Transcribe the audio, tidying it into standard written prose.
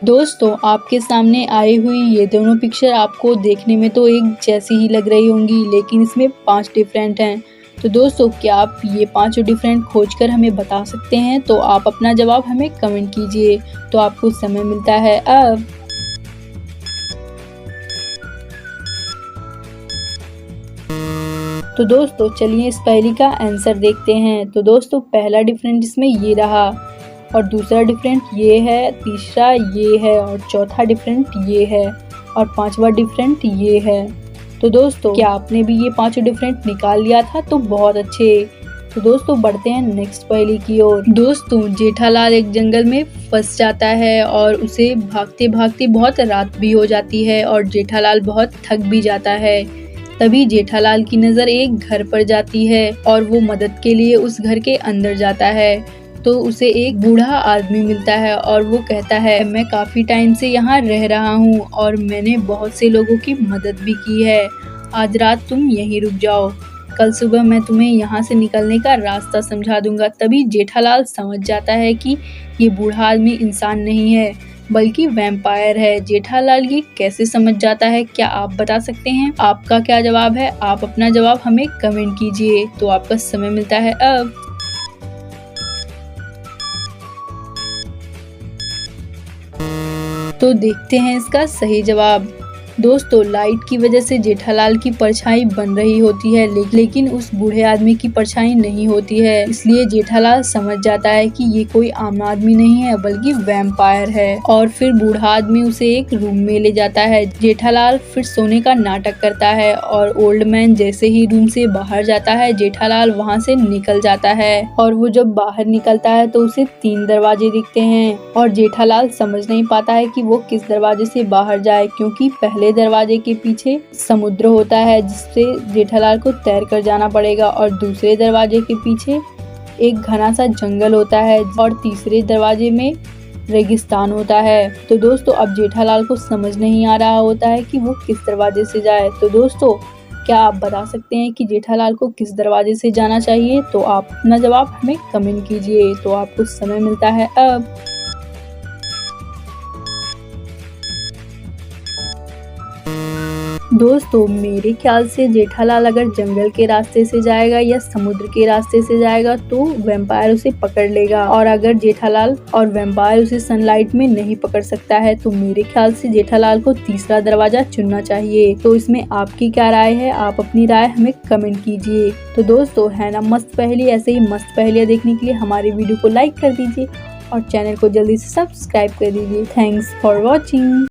दोस्तों आपके सामने आई हुई ये दोनों पिक्चर आपको देखने में तो एक जैसी ही लग रही होंगी, लेकिन इसमें 5 डिफरेंट हैं। तो दोस्तों क्या आप ये पांचों डिफरेंट खोजकर हमें बता सकते हैं? तो आप अपना जवाब हमें कमेंट कीजिए। तो आपको समय मिलता है अब। तो दोस्तों चलिए इस पहेली का आंसर देखते हैं। तो दोस्तों पहला डिफरेंट इसमें ये रहा, और दूसरा डिफरेंट ये है, तीसरा ये है, और चौथा डिफरेंट ये है, और पांचवा डिफरेंट ये है। तो दोस्तों क्या आपने भी ये पांचों डिफरेंट निकाल लिया था? तो बहुत अच्छे। तो दोस्तों बढ़ते हैं नेक्स्ट पहेली की ओर। दोस्तों जेठालाल एक जंगल में फंस जाता है और उसे भागते भागते बहुत रात भी हो जाती है और जेठालाल बहुत थक भी जाता है। तभी जेठालाल की नज़र एक घर पर जाती है और वो मदद के लिए उस घर के अंदर जाता है। तो उसे एक बूढ़ा आदमी मिलता है और वो कहता है, मैं काफ़ी टाइम से यहाँ रह रहा हूँ और मैंने बहुत से लोगों की मदद भी की है। आज रात तुम यहीं रुक जाओ, कल सुबह मैं तुम्हें यहाँ से निकलने का रास्ता समझा दूंगा। तभी जेठालाल समझ जाता है कि ये बूढ़ा आदमी इंसान नहीं है बल्कि वैम्पायर है। जेठालाल ये कैसे समझ जाता है, क्या आप बता सकते हैं? आपका क्या जवाब है? आप अपना जवाब हमें कमेंट कीजिए। तो आपका समय मिलता है अब। तो देखते हैं इसका सही जवाब। दोस्तों लाइट की वजह से जेठालाल की परछाई बन रही होती है, लेकिन उस बूढ़े आदमी की परछाई नहीं होती है। इसलिए जेठालाल समझ जाता है कि ये कोई आम आदमी नहीं है बल्कि वैम्पायर है। और फिर बूढ़ा आदमी उसे एक रूम में ले जाता है। जेठालाल फिर सोने का नाटक करता है और ओल्ड मैन जैसे ही रूम से बाहर जाता है, जेठालाल वहाँ से निकल जाता है। और वो जब बाहर निकलता है तो उसे 3 दरवाजे दिखते हैं और जेठालाल समझ नहीं पाता है कि वो किस दरवाजे से बाहर जाए, क्योंकि पहले दरवाजे के पीछे समुद्र होता है जिससे जेठालाल को तैर कर जाना पड़ेगा, और दूसरे दरवाजे के पीछे एक घना सा जंगल होता है, और तीसरे दरवाजे में रेगिस्तान होता है। तो दोस्तों अब जेठालाल को समझ नहीं आ रहा होता है कि वो किस दरवाजे से जाए। तो दोस्तों क्या आप बता सकते हैं कि जेठालाल को किस दरवाजे से जाना चाहिए? तो आप अपना जवाब हमें कमेंट कीजिए। तो आपको समय मिलता है अब। दोस्तों मेरे ख्याल से जेठालाल अगर जंगल के रास्ते से जाएगा या समुद्र के रास्ते से जाएगा तो वैम्पायर उसे पकड़ लेगा, और अगर जेठालाल और वैम्पायर उसे सनलाइट में नहीं पकड़ सकता है तो मेरे ख्याल से जेठालाल को तीसरा दरवाजा चुनना चाहिए। तो इसमें आपकी क्या राय है? आप अपनी राय हमें कमेंट कीजिए। तो दोस्तों है ना मस्त पहेली, ऐसे ही मस्त पहेलियाँ देखने के लिए हमारी वीडियो को लाइक कर दीजिए और चैनल को जल्दी से सब्सक्राइब कर दीजिए। Thanks for watching.